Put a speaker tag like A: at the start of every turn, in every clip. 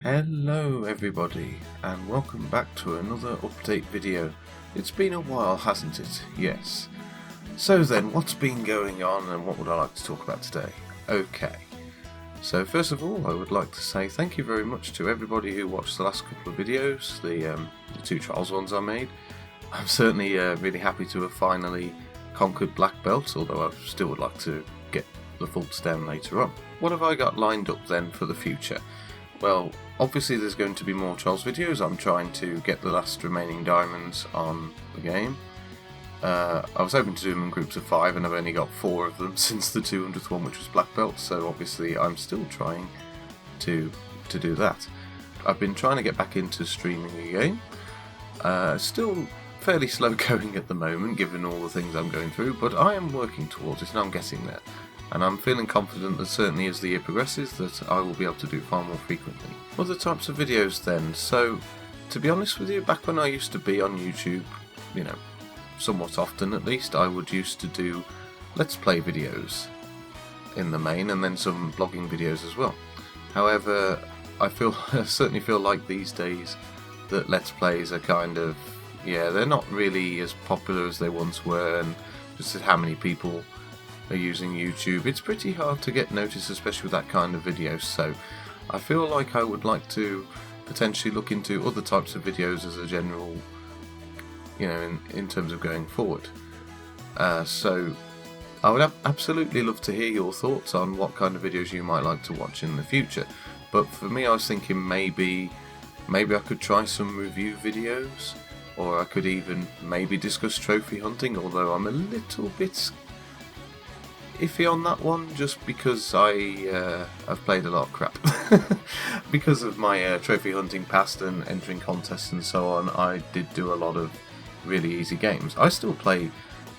A: Hello everybody, and welcome back to another update video. It's been a while, hasn't it? Yes. So then, what's been going on and what would I like to talk about today? Okay. So first of all, I would like to say thank you very much to everybody who watched the last couple of videos, the two trials ones I made. I'm certainly really happy to have finally conquered Black Belt, although I still would like to get the faults down later on. What have I got lined up then for the future? Well, obviously there's going to be more Trials videos. I'm trying to get the last remaining diamonds on the game. I was hoping to do them in groups of 5 and I've only got 4 of them since the 200th one, which was Black Belt, so obviously I'm still trying to do that. I've been trying to get back into streaming again. Still fairly slow going at the moment given all the things I'm going through, but I am working towards it and I'm getting there. And I'm feeling confident that certainly as the year progresses that I will be able to do far more frequently. Other types of videos then, so to be honest with you, back when I used to be on YouTube, somewhat often at least, I would used to do Let's Play videos in the main and then some blogging videos as well. However, I certainly feel like these days that Let's Plays are kind of, they're not really as popular as they once were, and just how many people are using YouTube, it's pretty hard to get noticed, especially with that kind of video. So I feel like I would like to potentially look into other types of videos as a general, in terms of going forward. So I would absolutely love to hear your thoughts on what kind of videos you might like to watch in the future. But for me, I was thinking maybe I could try some review videos, or I could even maybe discuss trophy hunting, although I'm a little bit iffy on that one, just because I've played a lot of crap. Because of my trophy hunting past and entering contests and so on, I did do a lot of really easy games. I still play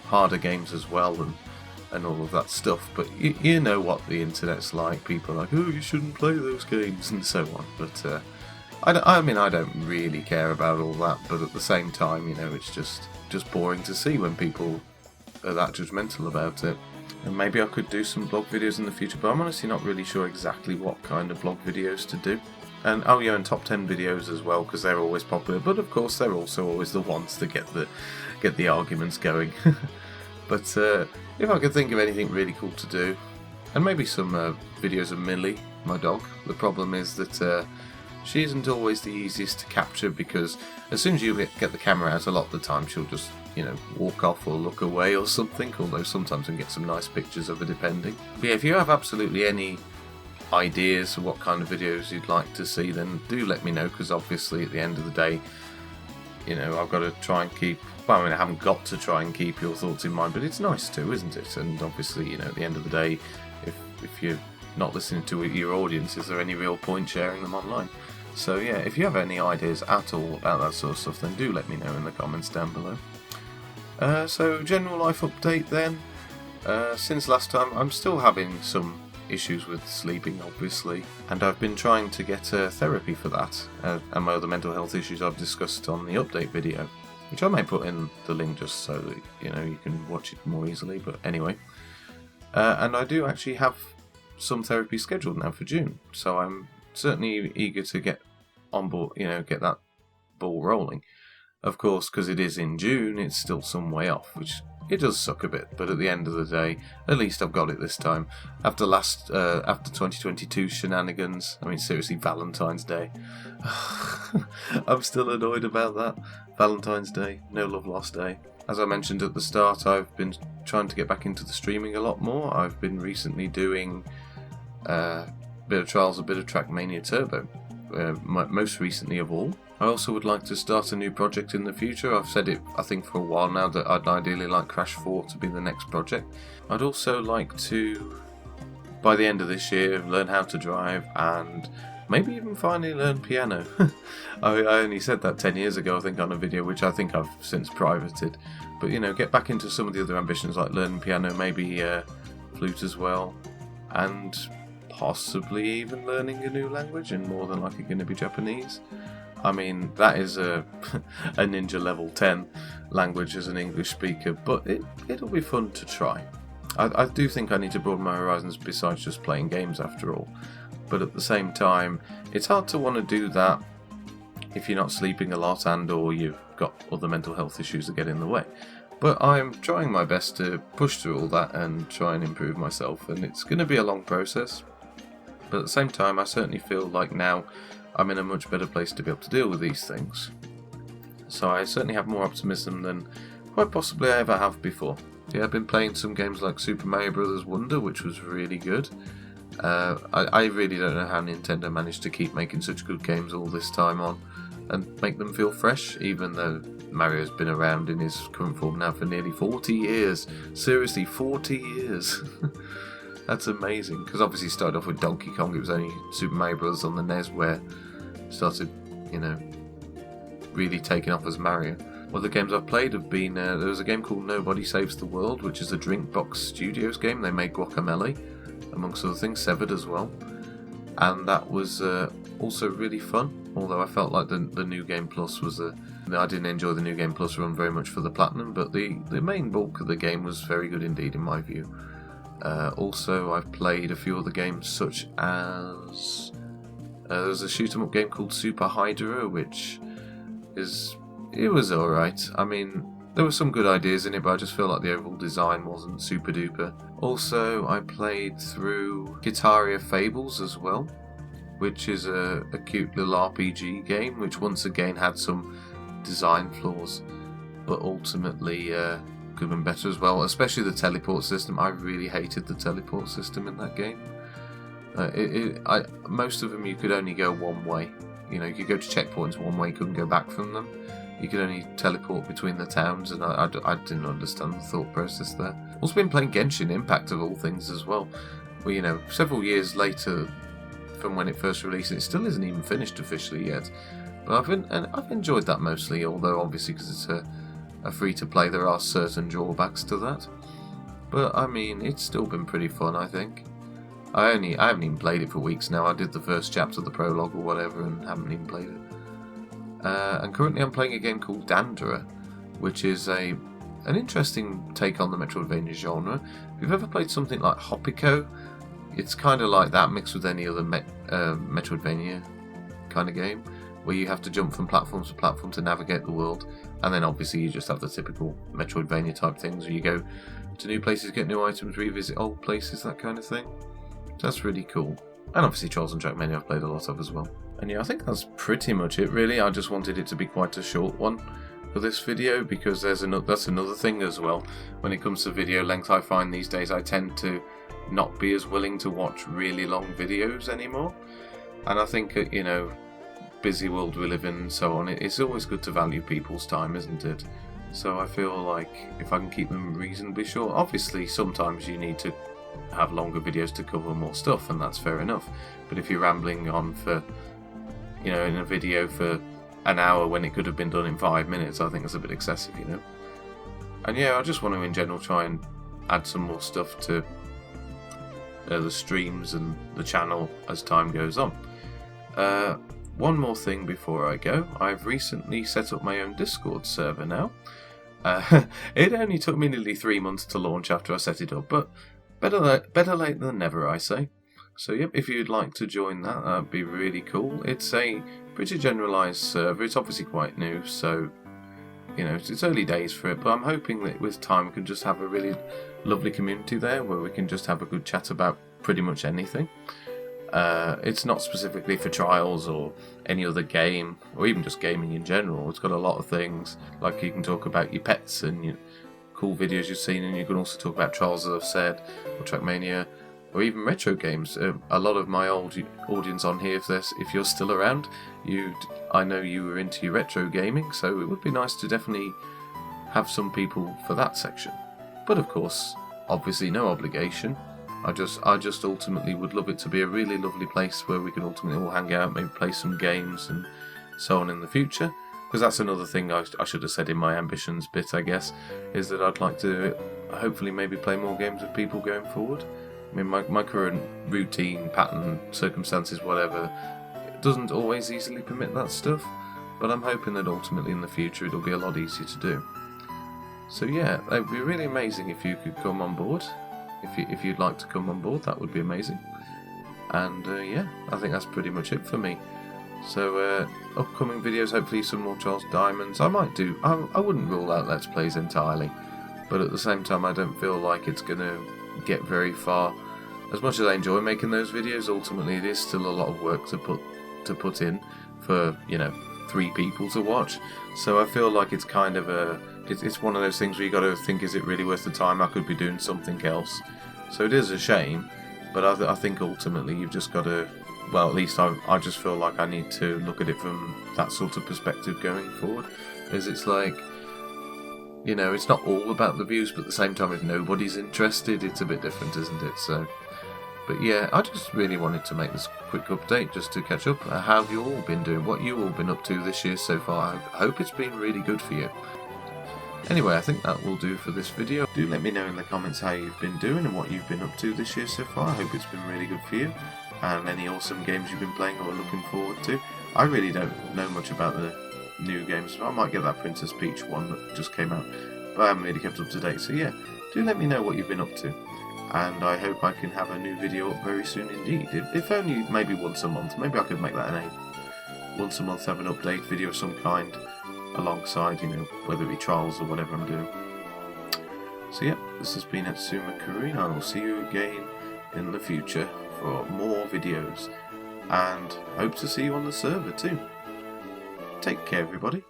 A: harder games as well and all of that stuff, but you know what the internet's like. People are like, oh, you shouldn't play those games and so on, but I don't really care about all that, but at the same time, it's just boring to see when people are that judgmental about it. And maybe I could do some blog videos in the future, but I'm honestly not really sure exactly what kind of blog videos to do. And and top 10 videos as well, because they're always popular, but of course they're also always the ones that get the arguments going. But if I could think of anything really cool to do, and maybe some videos of Millie, my dog. The problem is that she isn't always the easiest to capture, because as soon as you get the camera out, a lot of the time she'll just walk off or look away or something, although sometimes I can get some nice pictures of her depending. But yeah, if you have absolutely any ideas of what kind of videos you'd like to see, then do let me know, because obviously at the end of the day, I've got to try and keep, I haven't got to try and keep your thoughts in mind, but it's nice to, isn't it? And obviously, at the end of the day, if you're not listening to your audience, is there any real point sharing them online? So yeah, if you have any ideas at all about that sort of stuff, then do let me know in the comments down below. So general life update then. Since last time, I'm still having some issues with sleeping, obviously, and I've been trying to get therapy for that, and my other mental health issues I've discussed on the update video, which I may put in the link just so that you can watch it more easily. But anyway, and I do actually have some therapy scheduled now for June, so I'm certainly eager to get on board, get that ball rolling. Of course, because it is in June, it's still some way off, which it does suck a bit, but at the end of the day, at least I've got it this time. After 2022 shenanigans, seriously, Valentine's Day. I'm still annoyed about that. Valentine's Day, no love lost day. As I mentioned at the start, I've been trying to get back into the streaming a lot more. I've been recently doing a bit of Trials, a bit of Trackmania Turbo, most recently of all. I also would like to start a new project in the future. I've said it, I think, for a while now, that I'd ideally like Crash 4 to be the next project. I'd also like to, by the end of this year, learn how to drive and maybe even finally learn piano. I only said that 10 years ago, I think, on a video, which I think I've since privated. But, get back into some of the other ambitions, like learning piano, maybe flute as well, and possibly even learning a new language, and more than likely going to be Japanese. That is a ninja level 10 language as an English speaker, but it'll be fun to try. I do think I need to broaden my horizons besides just playing games after all. but at the same time, it's hard to want to do that if you're not sleeping a lot and or you've got other mental health issues that get in the way. But I'm trying my best to push through all that and try and improve myself, and it's going to be a long process. But at the same time, I certainly feel like now I'm in a much better place to be able to deal with these things. So I certainly have more optimism than quite possibly I ever have before. Yeah, I've been playing some games like Super Mario Bros. Wonder, which was really good. I really don't know how Nintendo managed to keep making such good games all this time on and make them feel fresh, even though Mario's been around in his current form now for nearly 40 years. Seriously, 40 years. That's amazing, because obviously it started off with Donkey Kong. It was only Super Mario Bros. On the NES where it started, really taking off as Mario. Other games I've played have been, there was a game called Nobody Saves the World, which is a Drinkbox Studios game. They made Guacamelee, amongst other things, Severed as well. And that was also really fun, although I felt like the New Game Plus was I didn't enjoy the New Game Plus run very much for the Platinum, but the main bulk of the game was very good indeed in my view. Also, I've played a few other games such as there's a shoot 'em up game called Super Hydra, which it was alright. I mean, there were some good ideas in it, but I just feel like the overall design wasn't super duper. Also, I played through Guitaria Fables as well, which is a cute little RPG game, which once again had some design flaws, but ultimately could have been better as well, especially the teleport system. I really hated the teleport system in that game. Most of them you could only go one way. You could go to checkpoints one way, you couldn't go back from them. You could only teleport between the towns, and I didn't understand the thought process there. Also been playing Genshin Impact of all things as well. Well, several years later from when it first released, it still isn't even finished officially yet. But I've enjoyed that mostly, although obviously because it's a free-to-play, there are certain drawbacks to that. But I mean, it's still been pretty fun, I think. I haven't even played it for weeks now. I did the first chapter, the prologue or whatever, and haven't even played it. And currently I'm playing a game called Dandara, which is an interesting take on the Metroidvania genre. If you've ever played something like Hoppico, it's kind of like that mixed with any other Metroidvania kind of game, where you have to jump from platform to platform to navigate the world, and then obviously you just have the typical Metroidvania type things where you go to new places, get new items, revisit old places, that kind of thing. That's really cool. And obviously Trials and Trackmania I've played a lot of as well. And yeah, I think that's pretty much it really. I just wanted it to be quite a short one for this video, because that's another thing as well. When it comes to video length, I find these days I tend to not be as willing to watch really long videos anymore. And I think, busy world we live in and so on, it's always good to value people's time, isn't it? So I feel like if I can keep them reasonably short, obviously sometimes you need to have longer videos to cover more stuff, and that's fair enough. But if you're rambling on for, in a video for an hour when it could have been done in 5 minutes, I think that's a bit excessive, And yeah, I just want to in general try and add some more stuff to the streams and the channel as time goes on. One more thing before I go. I've recently set up my own Discord server now. It only took me nearly 3 months to launch after I set it up, but better late than never, I say. So yep, if you'd like to join that, that'd be really cool. It's a pretty generalised server. It's obviously quite new, so it's early days for it, but I'm hoping that with time we can just have a really lovely community there where we can just have a good chat about pretty much anything. It's not specifically for Trials or any other game, or even just gaming in general. It's got a lot of things, like you can talk about your pets and your cool videos you've seen, and you can also talk about Trials, as I've said, or Trackmania, or even retro games. A lot of my old audience on here, if you're still around, I know you were into your retro gaming, so it would be nice to definitely have some people for that section. But of course, obviously no obligation. I just ultimately would love it to be a really lovely place where we can ultimately all hang out, maybe play some games and so on in the future. Because that's another thing I should have said in my ambitions bit, I guess, is that I'd like to hopefully maybe play more games with people going forward. I mean, my current routine, pattern, circumstances, whatever, doesn't always easily permit that stuff, but I'm hoping that ultimately in the future it'll be a lot easier to do. So yeah, it would be really amazing if you could come on board. If you'd like to come on board, that would be amazing. And yeah, I think that's pretty much it for me. So upcoming videos, hopefully some more Charles Diamonds. I might do. I wouldn't rule out Let's Plays entirely, but at the same time I don't feel like it's going to get very far. As much as I enjoy making those videos, ultimately it is still a lot of work to put in for, you know, 3 people to watch. So I feel like it's kind of it's one of those things where you got to think, is it really worth the time? I could be doing something else. So it is a shame, but I think ultimately you've just got to, well, at least I just feel like I need to look at it from that sort of perspective going forward. As it's like, you know, it's not all about the views, but at the same time, if nobody's interested, it's a bit different, isn't it? So, but yeah, I just really wanted to make this quick update just to catch up. How have you all been doing? What you all been up to this year so far? I hope it's been really good for you. Anyway, I think that will do for this video. Do let me know in the comments how you've been doing and what you've been up to this year so far. I hope it's been really good for you. And any awesome games you've been playing or are looking forward to. I really don't know much about the new games. I might get that Princess Peach one that just came out, but I haven't really kept up to date. So yeah, do let me know what you've been up to. And I hope I can have a new video up very soon indeed. If only maybe once a month. Maybe I could make that an aim. Once a month have an update video of some kind alongside, you know, whether it be trials or whatever I'm doing. So yeah, this has been Atsuma Kareen. I will see you again in the future for more videos, and hope to see you on the server too. Take care, everybody.